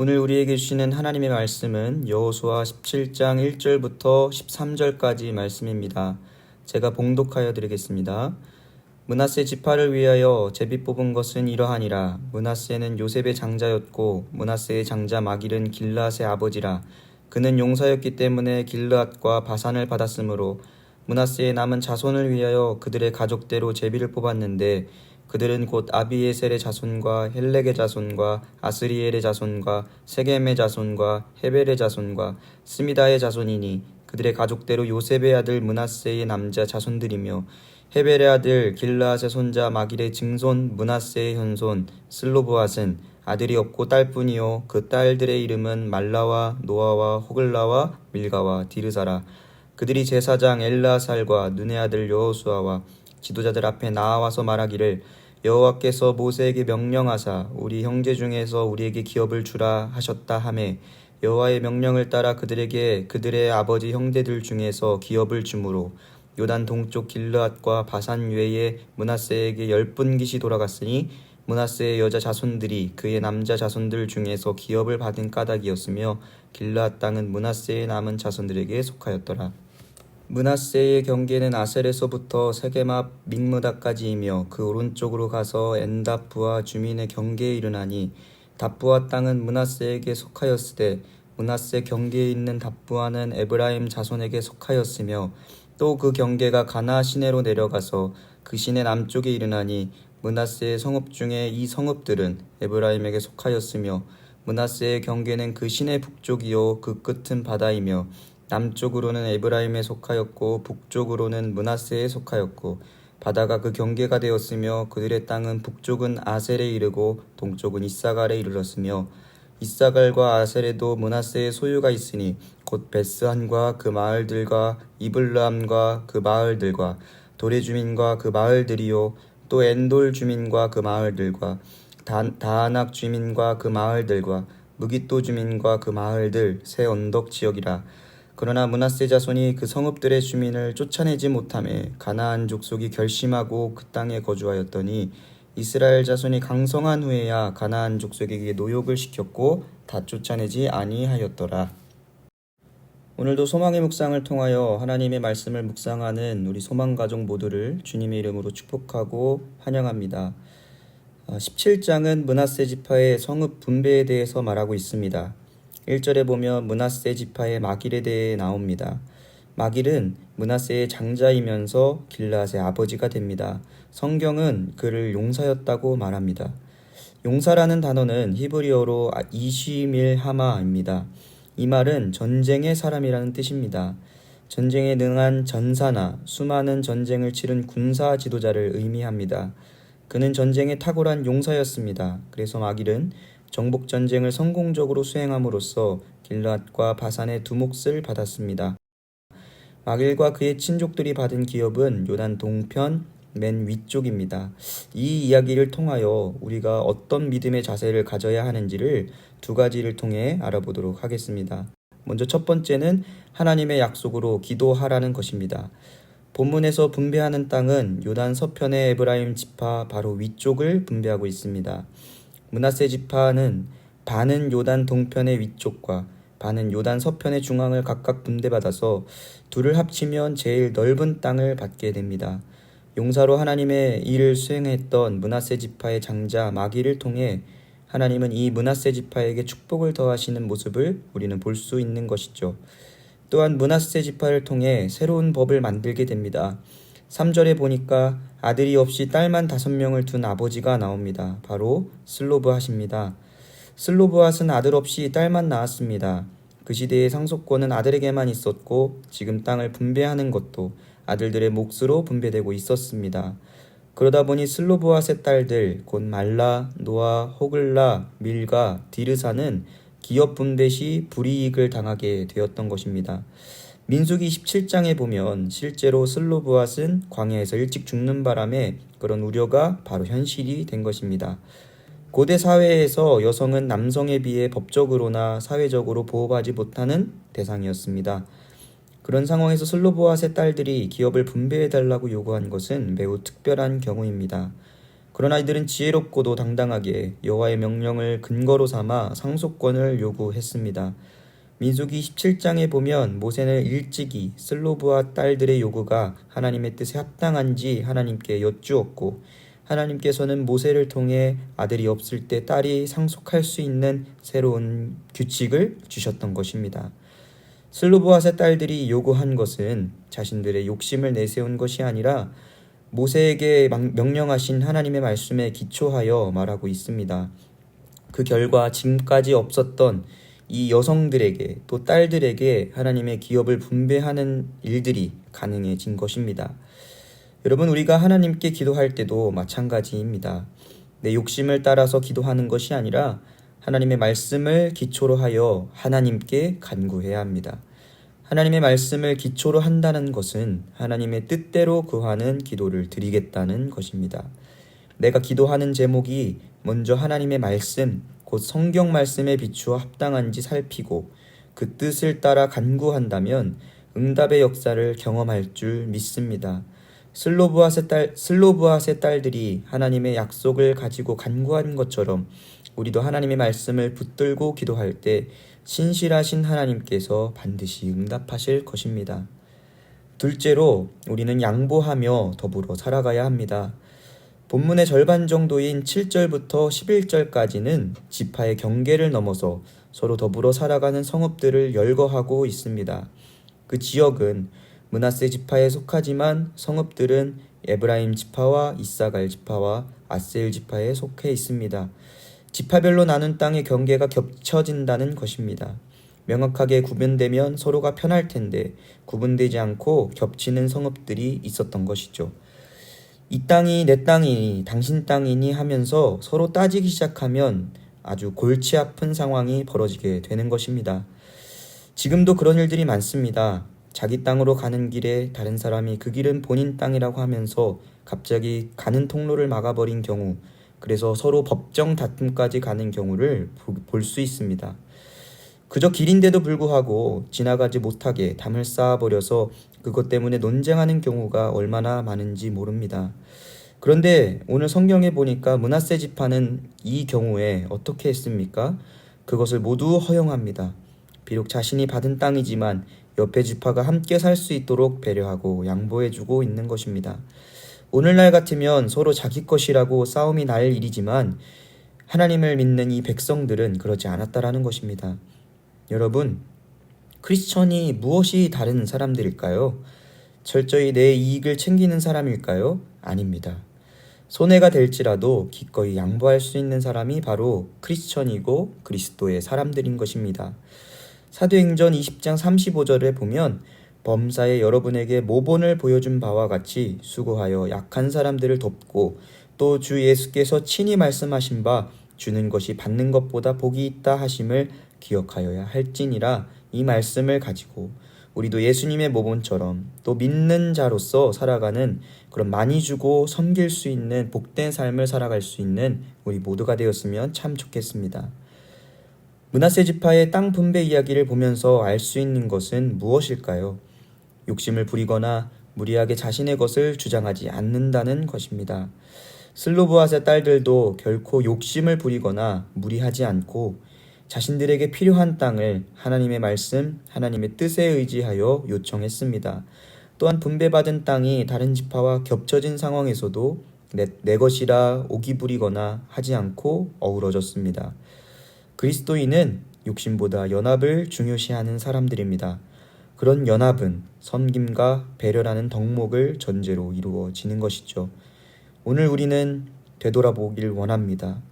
오늘 우리에게 주시는 하나님의 말씀은 여호수아 17장 1절부터 13절까지 말씀입니다. 제가 봉독하여 드리겠습니다. 므낫세 지파를 위하여 제비 뽑은 것은 이러하니라. 므낫세는 요셉의 장자였고 므낫세의 장자 마길은 길르앗의 아버지라. 그는 용사였기 때문에 길르앗과 바산을 받았으므로 므낫세의 남은 자손을 위하여 그들의 가족대로 제비를 뽑았는데 그들은 곧 아비에셀의 자손과 헬렉의 자손과 아스리엘의 자손과 세겜의 자손과 헤벨의 자손과 스미다의 자손이니 그들의 가족대로 요셉의 아들 므낫세의 남자 자손들이며 헤벨의 아들 길르앗의 손자 마길의 증손 므낫세의 현손 슬로브앗은 아들이 없고 딸뿐이요 그 딸들의 이름은 말라와 노아와 호글라와 밀가와 디르사라. 그들이 제사장 엘르아살과 눈의 아들 여호수아와 지도자들 앞에 나와서 말하기를 여호와께서 모세에게 명령하사 우리 형제 중에서 우리에게 기업을 주라 하셨다 하매 여호와의 명령을 따라 그들에게 그들의 아버지 형제들 중에서 기업을 주므로 요단 동쪽 길르앗과 바산 외에 므낫세에게 10분깃이 돌아갔으니 므낫세의 여자 자손들이 그의 남자 자손들 중에서 기업을 받은 까닭이었으며 길르앗 땅은 므낫세의 남은 자손들에게 속하였더라. 므낫세의 경계는 아셀에서부터 세겜 앞 믹므다까지이며 그 오른쪽으로 가서 엔다프와 주민의 경계에 이르나니 답부아 땅은 므낫세에게 속하였으되 므낫세 경계에 있는 답부아는 에브라임 자손에게 속하였으며 또 그 경계가 가나 시내로 내려가서 그 시내 남쪽에 이르나니 므낫세의 성읍 중에 이 성읍들은 에브라임에게 속하였으며 므낫세의 경계는 그 시내 북쪽이요 그 끝은 바다이며 남쪽으로는 에브라임에 속하였고 북쪽으로는 므낫세에 속하였고 바다가 그 경계가 되었으며 그들의 땅은 북쪽은 아셀에 이르고 동쪽은 이사갈에 이르렀으며 이사갈과 아셀에도 므낫세의 소유가 있으니 곧 베스한과 그 마을들과 이블르함과 그 마을들과 도레 주민과 그 마을들이요 또 엔돌 주민과 그 마을들과 다아낙 주민과 그 마을들과 무깃도 주민과 그 마을들 새 언덕 지역이라. 그러나 므낫세 자손이 그 성읍들의 주민을 쫓아내지 못하매 가나안 족속이 결심하고 그 땅에 거주하였더니 이스라엘 자손이 강성한 후에야 가나안 족속에게 노역을 시켰고 다 쫓아내지 아니하였더라. 오늘도 소망의 묵상을 통하여 하나님의 말씀을 묵상하는 우리 소망가족 모두를 주님의 이름으로 축복하고 환영합니다. 17장은 므낫세 지파의 성읍 분배에 대해서 말하고 있습니다. 1절에 보면 므낫세 지파의 마길에 대해 나옵니다. 마길은 므낫세의 장자이면서 길르앗의 아버지가 됩니다. 성경은 그를 용사였다고 말합니다. 용사라는 단어는 히브리어로 이쉬밀 하마입니다. 이 말은 전쟁의 사람이라는 뜻입니다. 전쟁에 능한 전사나 수많은 전쟁을 치른 군사 지도자를 의미합니다. 그는 전쟁에 탁월한 용사였습니다. 그래서 마길은 정복 전쟁을 성공적으로 수행함으로써 길르앗과 바산의 두 몫을 받았습니다. 마길과 그의 친족들이 받은 기업은 요단 동편 맨 위쪽입니다. 이 이야기를 통하여 우리가 어떤 믿음의 자세를 가져야 하는지를 두 가지를 통해 알아보도록 하겠습니다. 먼저 첫 번째는 하나님의 약속으로 기도하라는 것입니다. 본문에서 분배하는 땅은 요단 서편의 에브라임 지파 바로 위쪽을 분배하고 있습니다. 므낫세 지파는 반은 요단 동편의 위쪽과 반은 요단 서편의 중앙을 각각 분배받아서 둘을 합치면 제일 넓은 땅을 받게 됩니다. 용사로 하나님의 일을 수행했던 므낫세 지파의 장자 마길을 통해 하나님은 이 므낫세 지파에게 축복을 더하시는 모습을 우리는 볼 수 있는 것이죠. 또한 므낫세 지파를 통해 새로운 법을 만들게 됩니다. 3절에 보니까 아들이 없이 딸만 5명을 둔 아버지가 나옵니다. 바로 슬로브앗입니다. 슬로브앗은 아들 없이 딸만 낳았습니다. 그 시대의 상속권은 아들에게만 있었고 지금 땅을 분배하는 것도 아들들의 몫으로 분배되고 있었습니다. 그러다 보니 슬로브앗의 딸들 곧 말라, 노아, 호글라, 밀가, 디르사는 기업 분배 시 불이익을 당하게 되었던 것입니다. 민수기 17장에 보면 실제로 슬로브앗은 광야에서 일찍 죽는 바람에 그런 우려가 바로 현실이 된 것입니다. 고대 사회에서 여성은 남성에 비해 법적으로나 사회적으로 보호받지 못하는 대상이었습니다. 그런 상황에서 슬로브앗의 딸들이 기업을 분배해달라고 요구한 것은 매우 특별한 경우입니다. 그러나 이들은 지혜롭고도 당당하게 여호와의 명령을 근거로 삼아 상속권을 요구했습니다. 민수기 17장에 보면 모세는 일찍이 슬로브와 딸들의 요구가 하나님의 뜻에 합당한지 하나님께 여쭈었고, 하나님께서는 모세를 통해 아들이 없을 때 딸이 상속할 수 있는 새로운 규칙을 주셨던 것입니다. 슬로브앗의 딸들이 요구한 것은 자신들의 욕심을 내세운 것이 아니라 모세에게 명령하신 하나님의 말씀에 기초하여 말하고 있습니다. 그 결과 지금까지 없었던 이 여성들에게 또 딸들에게 하나님의 기업을 분배하는 일들이 가능해진 것입니다. 여러분, 우리가 하나님께 기도할 때도 마찬가지입니다. 내 욕심을 따라서 기도하는 것이 아니라 하나님의 말씀을 기초로 하여 하나님께 간구해야 합니다. 하나님의 말씀을 기초로 한다는 것은 하나님의 뜻대로 구하는 기도를 드리겠다는 것입니다. 내가 기도하는 제목이 먼저 하나님의 말씀, 곧 성경 말씀에 비추어 합당한지 살피고 그 뜻을 따라 간구한다면 응답의 역사를 경험할 줄 믿습니다. 슬로브앗의 딸들이 하나님의 약속을 가지고 간구한 것처럼 우리도 하나님의 말씀을 붙들고 기도할 때 신실하신 하나님께서 반드시 응답하실 것입니다. 둘째로, 우리는 양보하며 더불어 살아가야 합니다. 본문의 절반 정도인 7절부터 11절까지는 지파의 경계를 넘어서 서로 더불어 살아가는 성읍들을 열거하고 있습니다. 그 지역은 므낫세 지파에 속하지만 성읍들은 에브라임 지파와 이사갈 지파와 아셀 지파에 속해 있습니다. 지파별로 나눈 땅의 경계가 겹쳐진다는 것입니다. 명확하게 구분되면 서로가 편할 텐데 구분되지 않고 겹치는 성읍들이 있었던 것이죠. 이 땅이 내 땅이니 당신 땅이니 하면서 서로 따지기 시작하면 아주 골치 아픈 상황이 벌어지게 되는 것입니다. 지금도 그런 일들이 많습니다. 자기 땅으로 가는 길에 다른 사람이 그 길은 본인 땅이라고 하면서 갑자기 가는 통로를 막아버린 경우, 그래서 서로 법정 다툼까지 가는 경우를 볼 수 있습니다. 그저 길인데도 불구하고 지나가지 못하게 담을 쌓아버려서 그것 때문에 논쟁하는 경우가 얼마나 많은지 모릅니다. 그런데 오늘 성경에 보니까 므낫세 지파는 이 경우에 어떻게 했습니까? 그것을 모두 허용합니다. 비록 자신이 받은 땅이지만 옆에 지파가 함께 살 수 있도록 배려하고 양보해주고 있는 것입니다. 오늘날 같으면 서로 자기 것이라고 싸움이 날 일이지만 하나님을 믿는 이 백성들은 그러지 않았다라는 것입니다. 여러분, 크리스천이 무엇이 다른 사람들일까요? 철저히 내 이익을 챙기는 사람일까요? 아닙니다. 손해가 될지라도 기꺼이 양보할 수 있는 사람이 바로 크리스천이고 그리스도의 사람들인 것입니다. 사도행전 20장 35절에 보면 범사에 여러분에게 모본을 보여준 바와 같이 수고하여 약한 사람들을 돕고 또 주 예수께서 친히 말씀하신 바 주는 것이 받는 것보다 복이 있다 하심을 기억하여야 할지니라, 이 말씀을 가지고 우리도 예수님의 모본처럼 또 믿는 자로서 살아가는 그런 많이 주고 섬길 수 있는 복된 삶을 살아갈 수 있는 우리 모두가 되었으면 참 좋겠습니다. 므낫세 지파의 땅 분배 이야기를 보면서 알 수 있는 것은 무엇일까요? 욕심을 부리거나 무리하게 자신의 것을 주장하지 않는다는 것입니다. 슬로브앗의 딸들도 결코 욕심을 부리거나 무리하지 않고 자신들에게 필요한 땅을 하나님의 말씀, 하나님의 뜻에 의지하여 요청했습니다. 또한 분배받은 땅이 다른 지파와 겹쳐진 상황에서도 내 것이라 오기 부리거나 하지 않고 어우러졌습니다. 그리스도인은 욕심보다 연합을 중요시하는 사람들입니다. 그런 연합은 섬김과 배려라는 덕목을 전제로 이루어지는 것이죠. 오늘 우리는 되돌아보길 원합니다.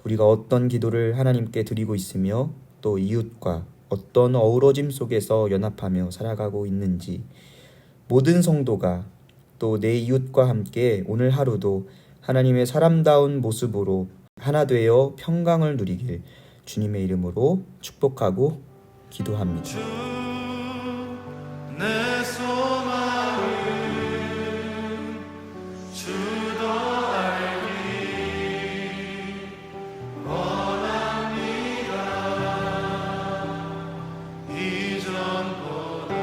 우리가 어떤 기도를 하나님께 드리고 있으며 또 이웃과 어떤 어우러짐 속에서 연합하며 살아가고 있는지, 모든 성도가 또 내 이웃과 함께 오늘 하루도 하나님의 사람다운 모습으로 하나 되어 평강을 누리길 주님의 이름으로 축복하고 기도합니다. 내 소망은 주도 알기 원합니다. 이전보다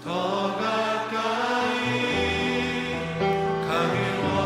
더 가까이 가길 원합니다.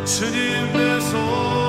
주님 내 소망